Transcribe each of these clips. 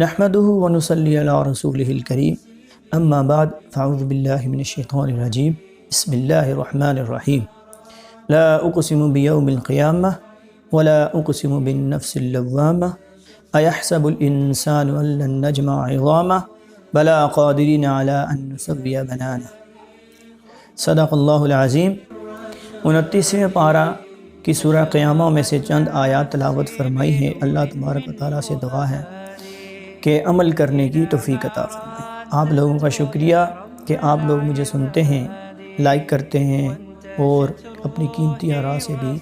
نحمدہ ونصلی علی رسولہ الکریم اما بعد فاعوذ باللہ من الشیطان الرجیم بسم اللہ الرحمن الرحیم لا اقسم بیوم القیامہ ولا اقسم بالنفس اللوامہ ایحسب الانسان ان لن نجمع عظامہ بلا قادرین علی ان نسوی بنانہ۔ صدق اللہ العظیم۔ 29ویں پارہ کی سورہ قیامہ میں سے چند آیات تلاوت فرمائی ہے۔ اللہ تبارک و تعالیٰ سے دعا ہے کہ عمل کرنے کی توفیق عطا فرمائے۔ آپ لوگوں کا شکریہ کہ آپ لوگ مجھے سنتے ہیں، لائک کرتے ہیں اور اپنی قیمتی آراء سے بھی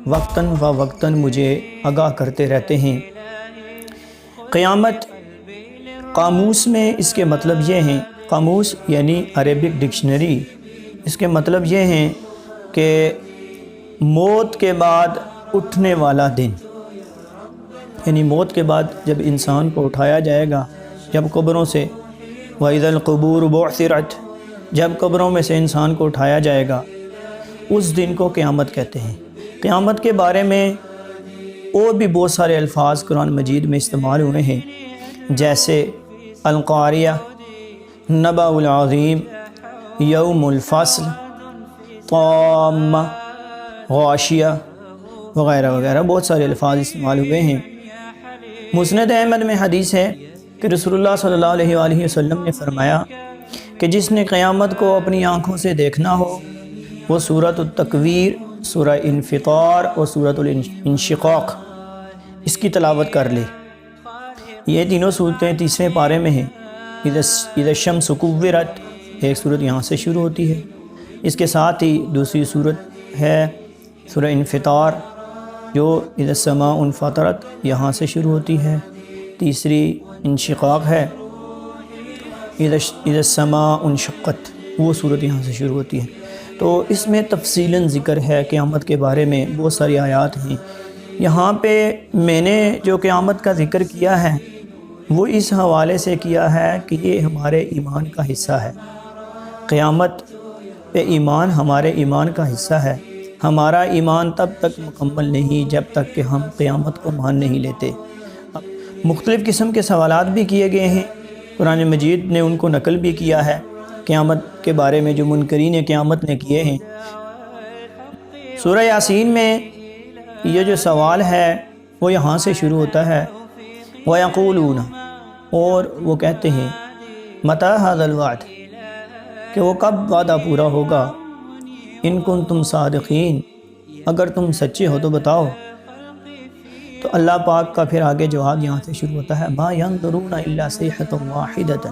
وقتاً فوقتاً مجھے آگاہ کرتے رہتے ہیں۔ قیامت قاموس میں اس کے مطلب یہ ہیں، قاموس یعنی عربک ڈکشنری، اس کے مطلب یہ ہیں کہ موت کے بعد اٹھنے والا دن، یعنی موت کے بعد جب انسان کو اٹھایا جائے گا، جب قبروں سے وَإِذَا الْقُبُورُ بُعْثِرَتْ، جب قبروں میں سے انسان کو اٹھایا جائے گا، اس دن کو قیامت کہتے ہیں۔ قیامت کے بارے میں اور بھی بہت سارے الفاظ قرآن مجید میں استعمال ہوئے ہیں، جیسے القاریہ، نبأ العظیم، یوم الفصل، طامہ، غاشیہ وغیرہ وغیرہ، بہت سارے الفاظ استعمال ہوئے ہیں۔ مسند احمد میں حدیث ہے کہ رسول اللہ صلی اللہ علیہ وآلہ وسلم نے فرمایا کہ جس نے قیامت کو اپنی آنکھوں سے دیکھنا ہو وہ سورۃ التکویر، سورہ انفطار اور سورۃ الانشقاق اس کی تلاوت کر لے۔ یہ تینوں صورتیں تیسرے پارے میں ہیں۔ اذا الشمس کورت، ایک صورت یہاں سے شروع ہوتی ہے، اس کے ساتھ ہی دوسری صورت ہے سورہ انفطار جو اذا السماء انفطرت، یہاں سے شروع ہوتی ہے۔ تیسری انشقاق ہے اذا السماء انشقت، وہ صورت یہاں سے شروع ہوتی ہے۔ تو اس میں تفصیلاً ذکر ہے قیامت کے بارے میں، بہت ساری آیات ہیں۔ یہاں پہ میں نے جو قیامت کا ذکر کیا ہے وہ اس حوالے سے کیا ہے کہ یہ ہمارے ایمان کا حصہ ہے۔ قیامت پہ ایمان ہمارے ایمان کا حصہ ہے۔ ہمارا ایمان تب تک مکمل نہیں جب تک کہ ہم قیامت کو مان نہیں لیتے۔ مختلف قسم کے سوالات بھی کیے گئے ہیں، قرآن مجید نے ان کو نقل بھی کیا ہے قیامت کے بارے میں، جو منکرین قیامت نے کیے ہیں۔ سورہ یاسین میں یہ جو سوال ہے وہ یہاں سے شروع ہوتا ہے، وَيَقُولُونَ، اور وہ کہتے ہیں مَتَىٰ هَٰذَا الْوَعْدُ، کہ وہ کب وعدہ پورا ہوگا، ان کنتم صادقین، اگر تم سچے ہو تو بتاؤ۔ تو اللہ پاک کا پھر آگے جواب یہاں سے شروع ہوتا ہے، مَا يَنظُرُونَ إِلَّا صَيْحَةً وَاحِدَةً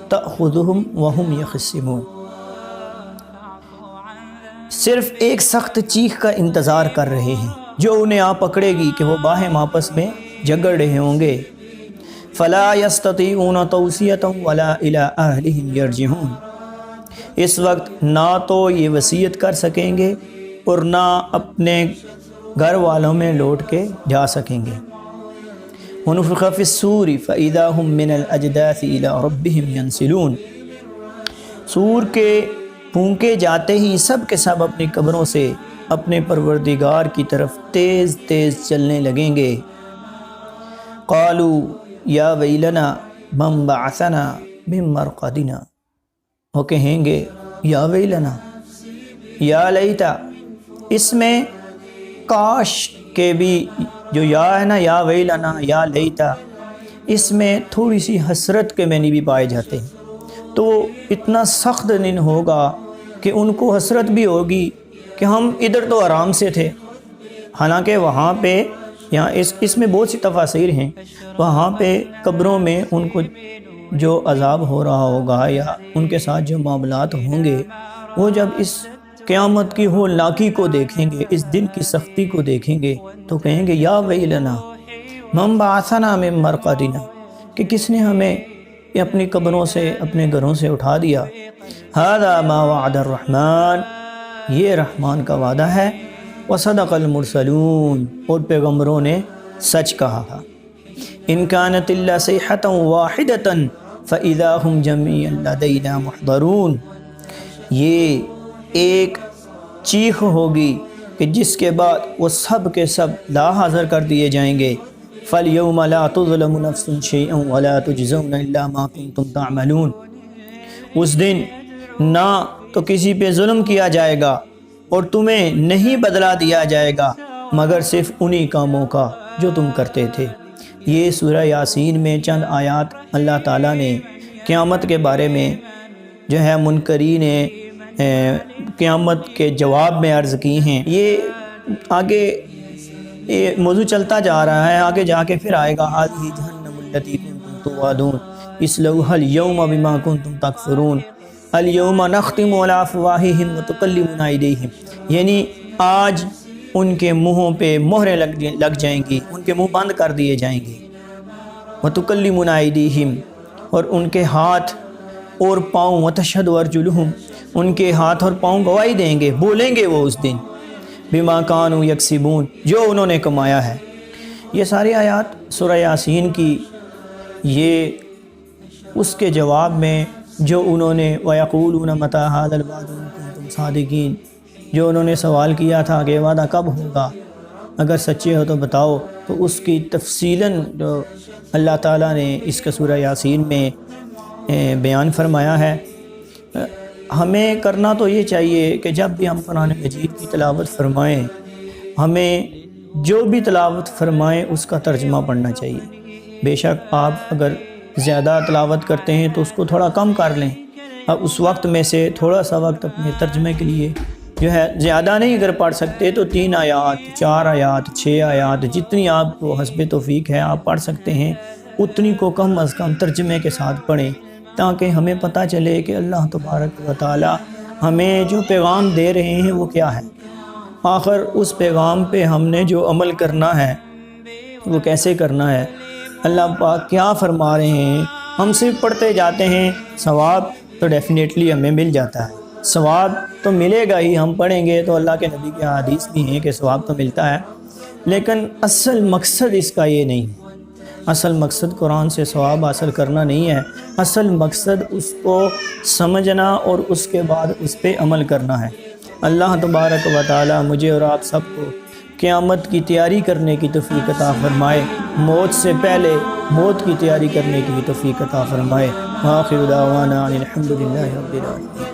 تَأْخُذُهُمْ وَهُمْ يَخِصِّمُونَ، صرف ایک سخت چیخ کا انتظار کر رہے ہیں جو انہیں آ پکڑے گی کہ وہ باہم آپس میں جھگڑ رہے ہوں گے۔ فَلَا يَسْتَطِيعُونَ تَوْصِيَةً وَلَا إِلَىٰ أَهْلِهِمْ يَرْجِعُونَ، اس وقت نہ تو یہ وصیت کر سکیں گے اور نہ اپنے گھر والوں میں لوٹ کے جا سکیں گے۔ وَنُفِخَ فِي الصُّورِ فَإِذَا هُم مِّنَ الْأَجْدَاثِ إِلَىٰ رَبِّهِمْ يَنْسِلُونَ، سور کے پھونکے جاتے ہی سب کے سب اپنی قبروں سے اپنے پروردگار کی طرف تیز تیز چلنے لگیں گے۔ قَالُوا يَا وَيْلَنَا مَنْ بَعَثَنَا مِنْ مَرْقَدِنَا، وہ کہیں گے یا ویلنا، یا لیتا، اس میں کاش کے بھی جو یا ہے نا، یا ویلنا یا لیتا، اس میں تھوڑی سی حسرت کے معنی بھی پائے جاتے ہیں۔ تو اتنا سخت دن ہوگا کہ ان کو حسرت بھی ہوگی کہ ہم ادھر تو آرام سے تھے، حالانکہ وہاں پہ یہاں اس میں بہت سی تفاسیر ہیں، وہاں پہ قبروں میں ان کو جو عذاب ہو رہا ہوگا یا ان کے ساتھ جو معاملات ہوں گے، وہ جب اس قیامت کی ہولناکی کو دیکھیں گے، اس دن کی سختی کو دیکھیں گے تو کہیں گے یا ویلنا من بعثنا من مرقدنا، کہ کس نے ہمیں اپنی قبروں سے اپنے گھروں سے اٹھا دیا۔ ھذا ما وعد الرحمن، یہ رحمان کا وعدہ ہے، وصدق المرسلون، اور پیغمبروں نے سچ کہا تھا۔ ان كانت الا صيحة واحدة فاذا هم جميعا لدينا محضرون، یہ ایک چیخ ہوگی کہ جس کے بعد وہ سب کے سب لا حاضر کر دیے جائیں گے۔ فَالْيَوْمَ لَا تُظْلَمُ نَفْسٌ شَيْئًا وَلَا تُجْزَوْنَ إِلَّا مَا كُنْتُمْ تَعْمَلُونَ۔ اس دن نہ تو کسی پہ ظلم کیا جائے گا اور تمہیں نہیں بدلہ دیا جائے گا مگر صرف انہی کاموں کا جو تم کرتے تھے۔ یہ سورہ یاسین میں چند آیات اللہ تعالیٰ نے قیامت کے بارے میں جو ہے منکرین قیامت کے جواب میں عرض کی ہیں۔ یہ آگے یہ موضوع چلتا جا رہا ہے، آگے جا کے پھر آئے گا هذه جہنم التي كنتم توعدون اصلوها اليوم بما كنتم تکفرون اليوم نختم على افواههم وتكلمنا ايديهم، یعنی آج ان کے منہوں پہ مہریں لگ جائیں گی، ان کے منہ بند کر دیے جائیں گے۔ وتكلمنا ايديهم، اور ان کے ہاتھ اور پاؤں، وتشهد ارجلهم، ان کے ہاتھ اور پاؤں گواہی دیں گے، بولیں گے وہ اس دن، بما كانوا يكسبون، جو انہوں نے کمایا ہے۔ یہ ساری آیات سورہ یاسین کی یہ اس کے جواب میں جو انہوں نے وَيَقُولُونَ مَتَىٰ هَٰذَا الْوَعْدُ إِن كُنتُمْ صَادِقِينَ، جو انہوں نے سوال کیا تھا کہ وعدہ کب ہوگا، اگر سچے ہو تو بتاؤ، تو اس کی تفصیلاً جو اللہ تعالیٰ نے اس کا سورہ یاسین میں بیان فرمایا ہے۔ ہمیں کرنا تو یہ چاہیے کہ جب بھی ہم قرآن مجید کی تلاوت فرمائیں، ہمیں جو بھی تلاوت فرمائیں اس کا ترجمہ پڑھنا چاہیے۔ بے شک آپ اگر زیادہ تلاوت کرتے ہیں تو اس کو تھوڑا کم کر لیں، اب اس وقت میں سے تھوڑا سا وقت اپنے ترجمے کے لیے جو ہے، زیادہ نہیں اگر پڑھ سکتے تو 3 آیات 4 آیات 6 آیات جتنی آپ کو حسب توفیق ہے آپ پڑھ سکتے ہیں، اتنی کو کم از کم ترجمے کے ساتھ پڑھیں، تاکہ ہمیں پتہ چلے کہ اللہ تبارک و تعالی ہمیں جو پیغام دے رہے ہیں وہ کیا ہے، آخر اس پیغام پہ ہم نے جو عمل کرنا ہے وہ کیسے کرنا ہے، اللہ پاک کیا فرما رہے ہیں۔ ہم صرف پڑھتے جاتے ہیں، ثواب تو ڈیفینیٹلی ہمیں مل جاتا ہے، ثواب تو ملے گا ہی، ہم پڑھیں گے تو اللہ کے نبی کے حدیث بھی ہیں کہ ثواب تو ملتا ہے، لیکن اصل مقصد اس کا یہ نہیں ہے۔ اصل مقصد قرآن سے ثواب حاصل کرنا نہیں ہے، اصل مقصد اس کو سمجھنا اور اس کے بعد اس پہ عمل کرنا ہے۔ اللہ تبارک و تعالی مجھے اور آپ سب کو قیامت کی تیاری کرنے کی توفیق عطا فرمائے، موت سے پہلے موت کی تیاری کرنے کی توفیق عطا فرمائے۔ آخر دعوانا الحمدللہ رب العالمین۔